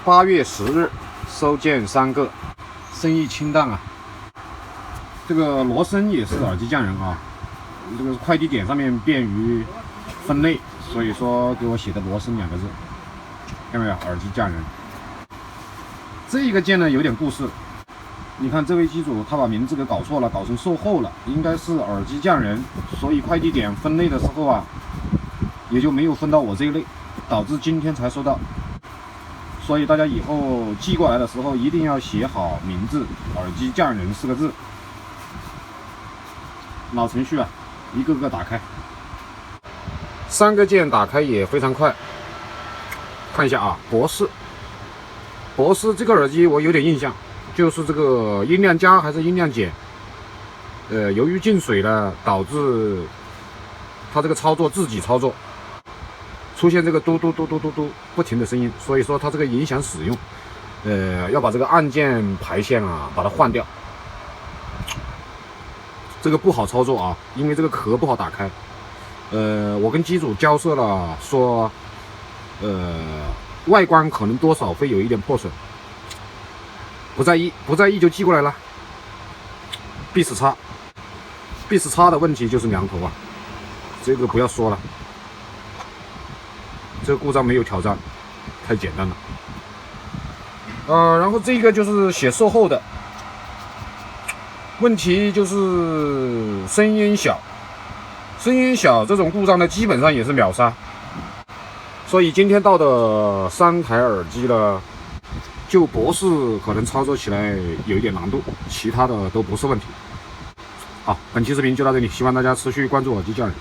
8月10日收件3个，生意清淡啊。这个罗森也是耳机匠人啊，这个快递点上面便于分类，所以说给我写的罗森2个字，看到没有？耳机匠人。这个件呢有点故事，你看这位机主他把名字给搞错了，搞成售后了，应该是耳机匠人，所以快递点分类的时候啊，也就没有分到我这一类，导致今天才收到。所以大家以后寄过来的时候一定要写好名字，耳机匠人4个字。老程序啊，一个个打开。3个键打开也非常快。看一下啊，博士这个耳机我有点印象，就是这个音量加还是音量减，由于进水了，导致它这个操作自己操作，出现这个嘟嘟嘟嘟嘟嘟不停的声音，所以说它这个影响使用，要把这个按键排线啊把它换掉，这个不好操作啊，因为这个壳不好打开。我跟机主交涉了，说外观可能多少会有一点破损，不在意就寄过来了。必死叉的问题就是梁头啊，这个不要说了，这个故障没有挑战，太简单了。然后这个就是写售后的问题，就是声音小这种故障呢，基本上也是秒杀。所以今天到的3台耳机呢，就博士可能操作起来有一点难度，其他的都不是问题。好，本期视频就到这里，希望大家持续关注耳机匠人。